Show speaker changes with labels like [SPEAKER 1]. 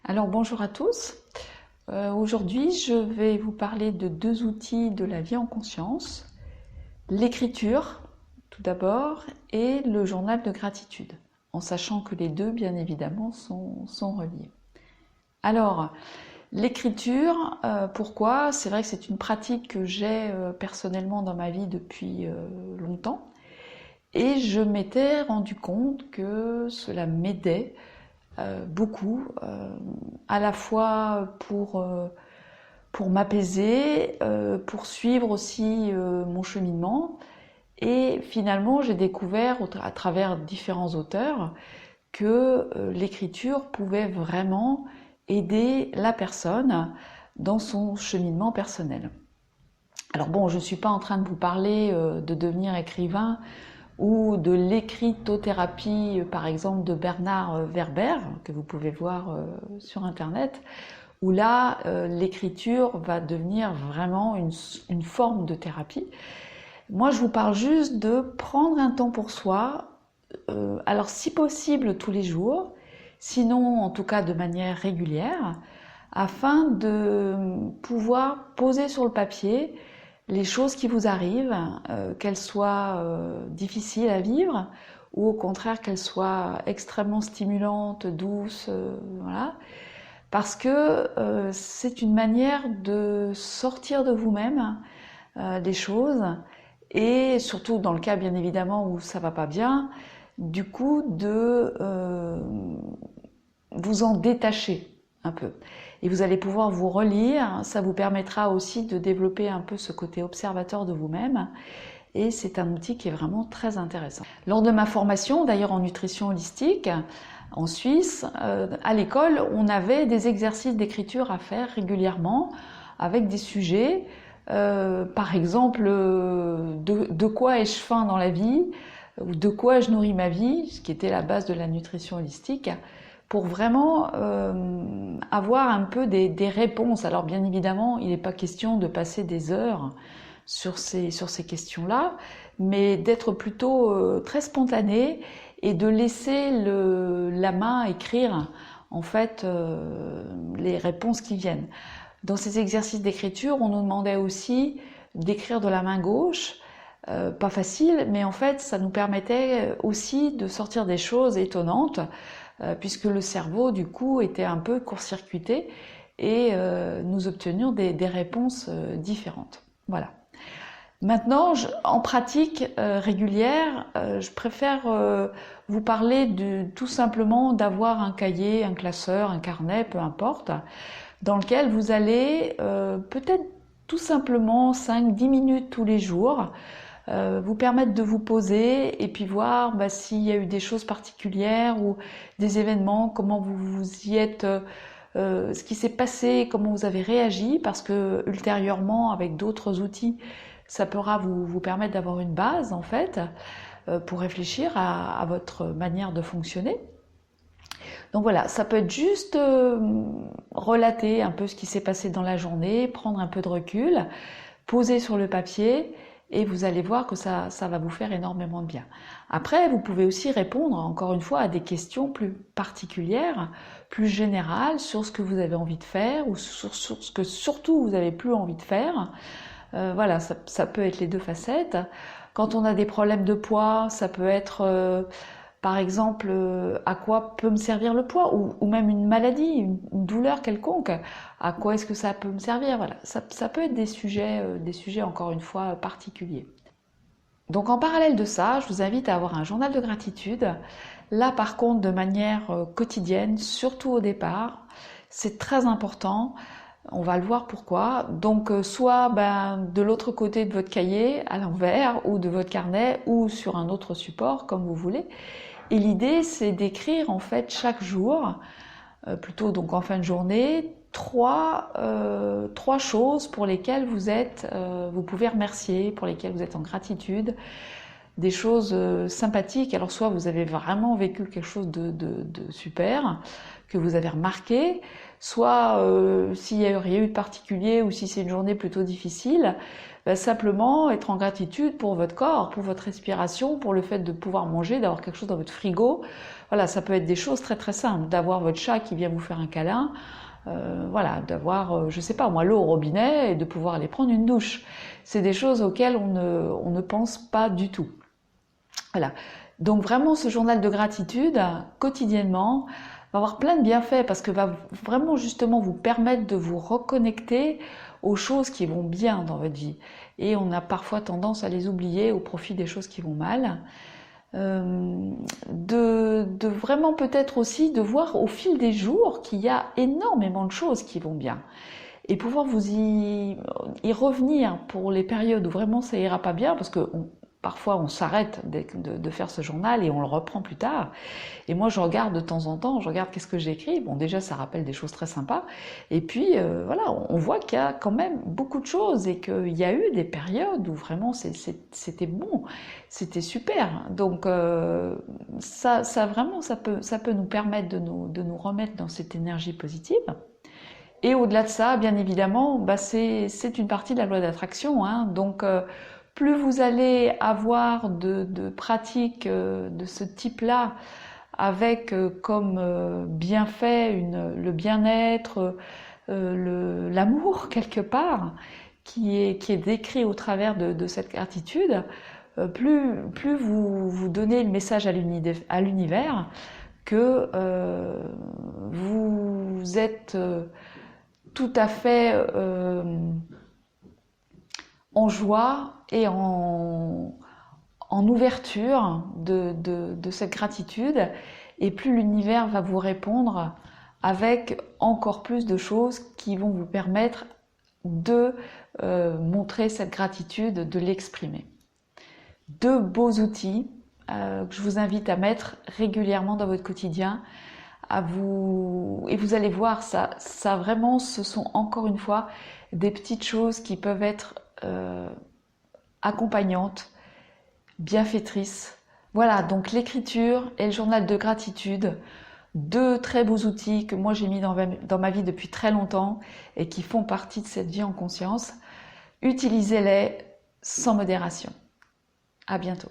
[SPEAKER 1] Alors bonjour à tous. Aujourd'hui, je vais vous parler de deux outils de la vie en conscience. L'écriture, tout d'abord, et le journal de gratitude, en sachant que les deux, bien évidemment, sont reliés. Alors, l'écriture, pourquoi? C'est vrai que c'est une pratique que j'ai personnellement dans ma vie depuis longtemps. Et je m'étais rendu compte que cela m'aidait beaucoup, à la fois pour m'apaiser, pour suivre aussi mon cheminement. Et finalement, j'ai découvert à travers différents auteurs que l'écriture pouvait vraiment aider la personne dans son cheminement personnel. Alors bon, je ne suis pas en train de vous parler de devenir écrivain ou de l'écritothérapie, par exemple, de Bernard Werber, que vous pouvez voir sur Internet, où là, l'écriture va devenir vraiment une forme de thérapie. Moi, je vous parle juste de prendre un temps pour soi, alors si possible tous les jours, sinon en tout cas de manière régulière, afin de pouvoir poser sur le papier les choses qui vous arrivent, qu'elles soient difficiles à vivre ou au contraire qu'elles soient extrêmement stimulantes, douces, voilà. Parce que c'est une manière de sortir de vous-même des choses et surtout dans le cas bien évidemment où ça va pas bien, du coup de vous en détacher un peu. Et vous allez pouvoir vous relire, ça vous permettra aussi de développer un peu ce côté observateur de vous-même. Et c'est un outil qui est vraiment très intéressant. Lors de ma formation, d'ailleurs en nutrition holistique, en Suisse, à l'école, on avait des exercices d'écriture à faire régulièrement avec des sujets. Par exemple, de quoi ai-je faim dans la vie, ou de quoi je nourris ma vie, ce qui était la base de la nutrition holistique, pour vraiment avoir un peu des réponses. Alors bien évidemment, il n'est pas question de passer des heures sur ces questions-là, mais d'être plutôt très spontané et de laisser la main écrire en fait les réponses qui viennent. Dans ces exercices d'écriture, on nous demandait aussi d'écrire de la main gauche, pas facile, mais en fait ça nous permettait aussi de sortir des choses étonnantes, puisque le cerveau du coup était un peu court-circuité et nous obtenions des réponses différentes. Voilà. Maintenant, en pratique régulière, je préfère vous parler tout simplement d'avoir un cahier, un classeur, un carnet, peu importe, dans lequel vous allez peut-être tout simplement 5-10 minutes tous les jours vous permettre de vous poser et puis voir s'il y a eu des choses particulières ou des événements, comment vous y êtes, ce qui s'est passé, comment vous avez réagi, parce que ultérieurement, avec d'autres outils, ça pourra vous permettre d'avoir une base en fait pour réfléchir à votre manière de fonctionner. Donc voilà, ça peut être juste relater un peu ce qui s'est passé dans la journée, prendre un peu de recul, poser sur le papier et vous allez voir que ça va vous faire énormément de bien. Après, vous pouvez aussi répondre encore une fois à des questions plus particulières, plus générales sur ce que vous avez envie de faire ou sur ce que surtout vous n'avez plus envie de faire. Voilà, ça peut être les deux facettes. Quand on a des problèmes de poids, ça peut être par exemple, à quoi peut me servir le poids ou même une maladie, une douleur quelconque, à quoi est-ce que ça peut me servir? Voilà, ça peut être des sujets encore une fois particuliers. Donc en parallèle de ça, je vous invite à avoir un journal de gratitude. Là par contre, de manière quotidienne, surtout au départ, c'est très important. On va le voir pourquoi. Donc soit de l'autre côté de votre cahier, à l'envers, ou de votre carnet, ou sur un autre support, comme vous voulez. Et l'idée, c'est d'écrire en fait chaque jour, plutôt donc en fin de journée, trois choses pour lesquelles vous pouvez remercier, pour lesquelles vous êtes en gratitude. des choses sympathiques. Alors soit vous avez vraiment vécu quelque chose de super, que vous avez remarqué, soit s'il n'y a rien eu de particulier ou si c'est une journée plutôt difficile, simplement être en gratitude pour votre corps, pour votre respiration, pour le fait de pouvoir manger, d'avoir quelque chose dans votre frigo. Voilà, ça peut être des choses très très simples, d'avoir votre chat qui vient vous faire un câlin, voilà, d'avoir, je sais pas moi, l'eau au robinet et de pouvoir aller prendre une douche. C'est des choses auxquelles on ne pense pas du tout. Voilà. Donc vraiment ce journal de gratitude, quotidiennement, va avoir plein de bienfaits parce que va vraiment justement vous permettre de vous reconnecter aux choses qui vont bien dans votre vie. Et on a parfois tendance à les oublier au profit des choses qui vont mal. De vraiment peut-être aussi de voir au fil des jours qu'il y a énormément de choses qui vont bien. Et pouvoir vous y revenir pour les périodes où vraiment ça ira pas bien, parce que parfois on s'arrête de faire ce journal et on le reprend plus tard. Et moi je regarde de temps en temps, je regarde qu'est-ce que j'écris. Bon, déjà ça rappelle des choses très sympas. Et puis voilà, on voit qu'il y a quand même beaucoup de choses et qu'il y a eu des périodes où vraiment c'était bon, c'était super. Donc ça vraiment ça peut nous permettre de nous remettre dans cette énergie positive. Et au-delà de ça, bien évidemment, c'est une partie de la loi d'attraction, hein. Donc plus vous allez avoir de pratiques de ce type-là, avec comme bienfait le bien-être, l'amour quelque part, qui est décrit au travers de cette gratitude, plus vous donnez le message à l'univers que vous êtes tout à fait en joie et en ouverture de cette gratitude, et plus l'univers va vous répondre avec encore plus de choses qui vont vous permettre de montrer cette gratitude, de l'exprimer. Deux beaux outils que je vous invite à mettre régulièrement dans votre quotidien, et vous allez voir, ça vraiment, ce sont encore une fois des petites choses qui peuvent être accompagnantes, bienfaitrices. Voilà, donc l'écriture et le journal de gratitude, deux très beaux outils que moi j'ai mis dans ma vie depuis très longtemps et qui font partie de cette vie en conscience. Utilisez-les sans modération. À bientôt.